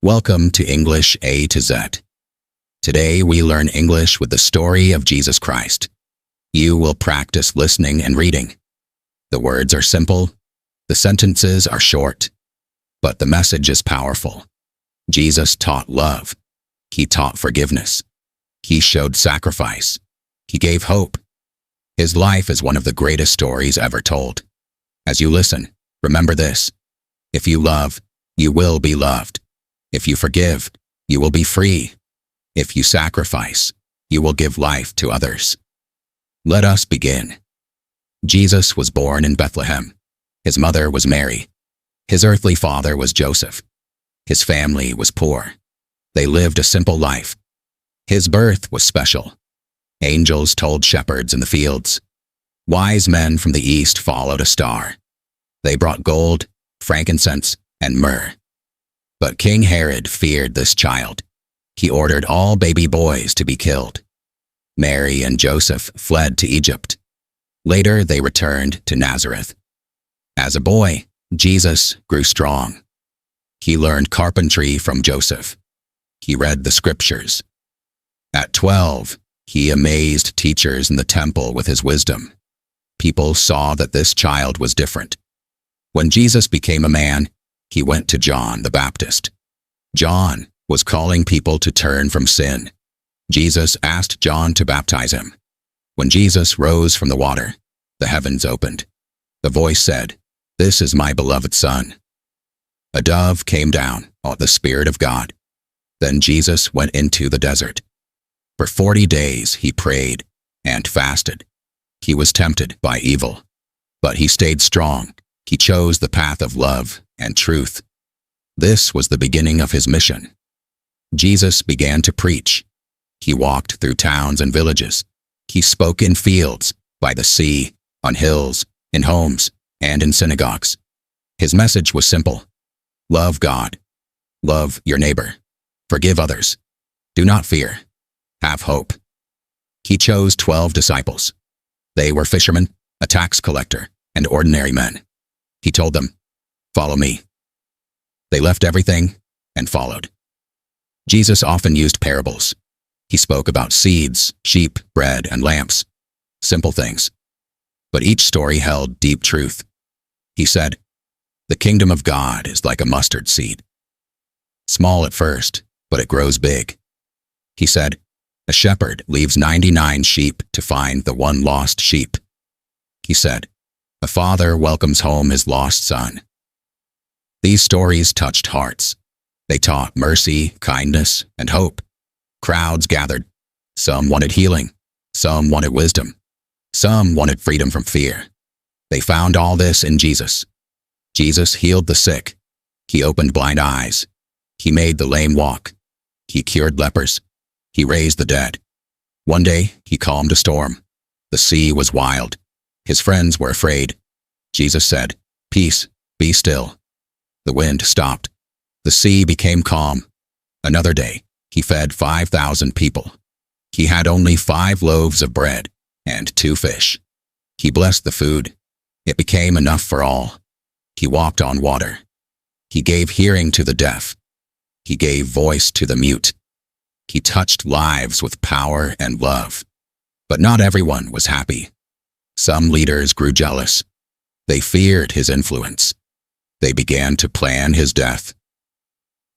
Welcome to English A to Z. Today we learn English with the story of Jesus Christ. You will practice listening and reading. The words are simple, the sentences are short, but the message is powerful. Jesus taught love. He taught forgiveness. He showed sacrifice. He gave hope. His life is one of the greatest stories ever told. As you listen, remember this. If you love, you will be loved. If you forgive, you will be free. If you sacrifice, you will give life to others. Let us begin. Jesus was born in Bethlehem. His mother was Mary. His earthly father was Joseph. His family was poor. They lived a simple life. His birth was special. Angels told shepherds in the fields. Wise men from the east followed a star. They brought gold, frankincense, and myrrh. But King Herod feared this child. He ordered all baby boys to be killed. Mary and Joseph fled to Egypt. Later they returned to Nazareth. As a boy, Jesus grew strong. He learned carpentry from Joseph. He read the scriptures. At 12, he amazed teachers in the temple with his wisdom. People saw that this child was different. When Jesus became a man, he went to John the Baptist. John was calling people to turn from sin. Jesus asked John to baptize him. When Jesus rose from the water, the heavens opened. The voice said, "This is my beloved Son." A dove came down, the Spirit of God. Then Jesus went into the desert. For 40 days he prayed and fasted. He was tempted by evil, but he stayed strong. He chose the path of love and truth. This was the beginning of his mission. Jesus began to preach. He walked through towns and villages. He spoke in fields, by the sea, on hills, in homes, and in synagogues. His message was simple. Love God. Love your neighbor. Forgive others. Do not fear. Have hope. He chose 12 disciples. They were fishermen, a tax collector, and ordinary men. He told them, "Follow me." They left everything and followed. Jesus often used parables. He spoke about seeds, sheep, bread, and lamps. Simple things. But each story held deep truth. He said, "The kingdom of God is like a mustard seed. Small at first, but it grows big." He said, "A shepherd leaves 99 sheep to find the one lost sheep." He said, "A father welcomes home his lost son." These stories touched hearts. They taught mercy, kindness, and hope. Crowds gathered. Some wanted healing. Some wanted wisdom. Some wanted freedom from fear. They found all this in Jesus. Jesus healed the sick. He opened blind eyes. He made the lame walk. He cured lepers. He raised the dead. One day, he calmed a storm. The sea was wild. His friends were afraid. Jesus said, "Peace, be still." The wind stopped. The sea became calm. Another day, he fed 5,000 people. He had only 5 loaves of bread and 2 fish. He blessed the food. It became enough for all. He walked on water. He gave hearing to the deaf. He gave voice to the mute. He touched lives with power and love. But not everyone was happy. Some leaders grew jealous. They feared his influence. They began to plan his death.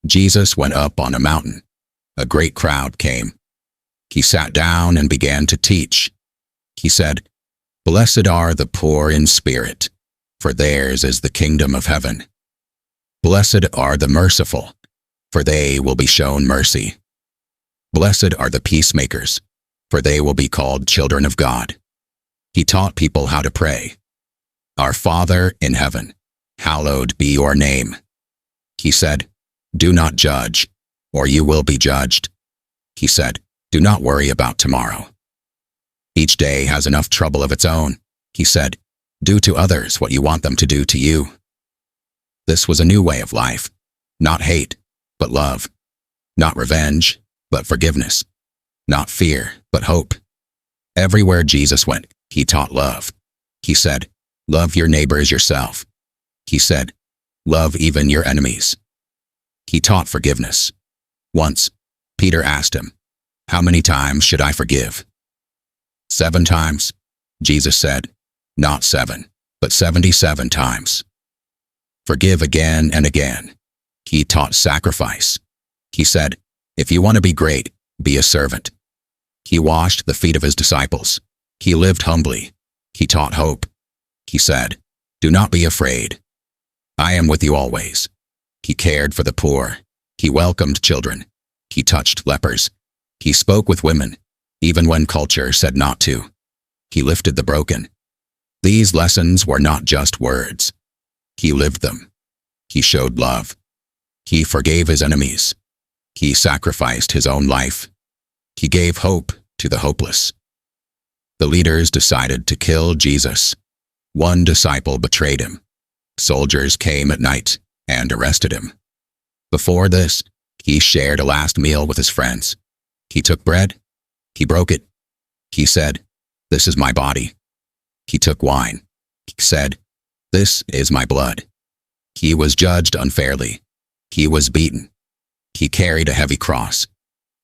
Jesus went up on a mountain. A great crowd came. He sat down and began to teach. He said, "Blessed are the poor in spirit, for theirs is the kingdom of heaven. Blessed are the merciful, for they will be shown mercy. Blessed are the peacemakers, for they will be called children of God." He taught people how to pray. "Our Father in heaven, hallowed be your name." He said, "Do not judge, or you will be judged." He said, "Do not worry about tomorrow. Each day has enough trouble of its own." He said, "Do to others what you want them to do to you." This was a new way of life. Not hate, but love. Not revenge, but forgiveness. Not fear, but hope. Everywhere Jesus went, he taught love. He said, "Love your neighbor as yourself." He said, "Love even your enemies." He taught forgiveness. Once, Peter asked him, "How many times should I forgive?" 7 times. Jesus said, "Not 7, but 77 times." Forgive again and again. He taught sacrifice. He said, "If you want to be great, be a servant." He washed the feet of his disciples. He lived humbly. He taught hope. He said, "Do not be afraid. I am with you always." He cared for the poor. He welcomed children. He touched lepers. He spoke with women, even when culture said not to. He lifted the broken. These lessons were not just words. He lived them. He showed love. He forgave his enemies. He sacrificed his own life. He gave hope to the hopeless. The leaders decided to kill Jesus. One disciple betrayed him. Soldiers came at night and arrested him. Before this, he shared a last meal with his friends. He took bread. He broke it. He said, "This is my body." He took wine. He said, "This is my blood." He was judged unfairly. He was beaten. He carried a heavy cross.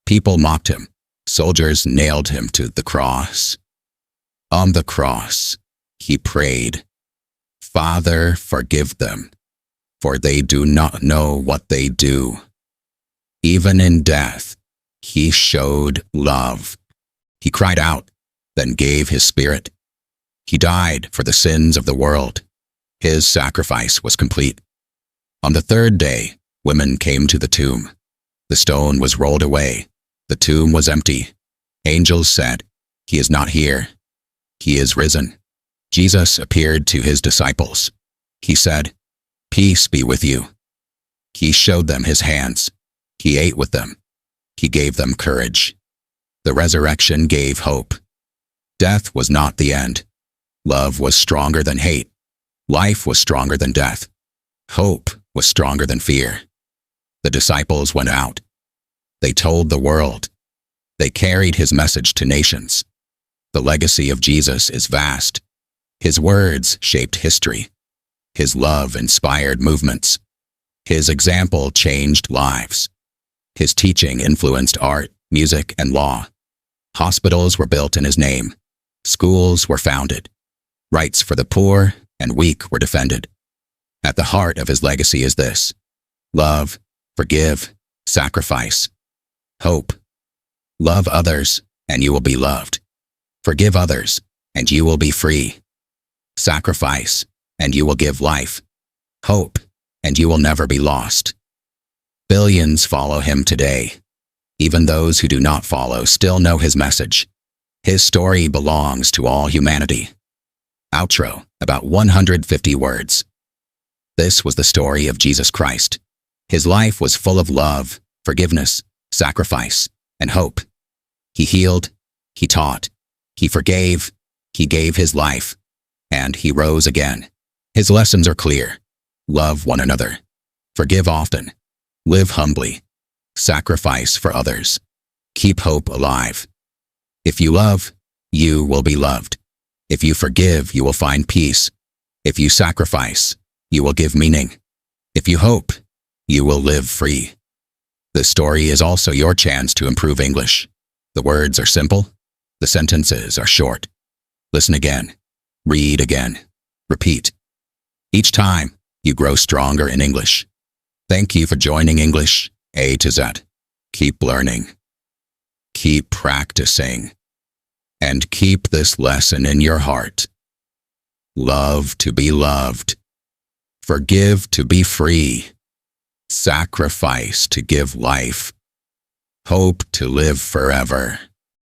People mocked him. Soldiers nailed him to the cross. On the cross, he prayed, "Father, forgive them, for they do not know what they do." Even in death, he showed love. He cried out, then gave his spirit. He died for the sins of the world. His sacrifice was complete. On the 3rd day, women came to the tomb. The stone was rolled away. The tomb was empty. Angels said, "He is not here. He is risen." Jesus appeared to his disciples. He said, "Peace be with you." He showed them his hands. He ate with them. He gave them courage. The resurrection gave hope. Death was not the end. Love was stronger than hate. Life was stronger than death. Hope was stronger than fear. The disciples went out. They told the world. They carried his message to nations. The legacy of Jesus is vast. His words shaped history. His love inspired movements. His example changed lives. His teaching influenced art, music, and law. Hospitals were built in his name. Schools were founded. Rights for the poor and weak were defended. At the heart of his legacy is this: love, forgive, sacrifice, hope. Love others, and you will be loved. Forgive others, and you will be free. Sacrifice, and you will give life. Hope, and you will never be lost. Billions follow him today. Even those who do not follow still know his message. His story belongs to all humanity. Outro, about 150 words. This was the story of Jesus Christ. His life was full of love, forgiveness, sacrifice, and hope. He healed, he taught, he forgave, he gave his life, and he rose again. His lessons are clear. Love one another. Forgive often. Live humbly. Sacrifice for others. Keep hope alive. If you love, you will be loved. If you forgive, you will find peace. If you sacrifice, you will give meaning. If you hope, you will live free. This story is also your chance to improve English. The words are simple. The sentences are short. Listen again. Read again. Repeat. Each time, you grow stronger in English. Thank you for joining English A to Z. Keep learning. Keep practicing. And keep this lesson in your heart. Love to be loved. Forgive to be free. Sacrifice to give life. Hope to live forever.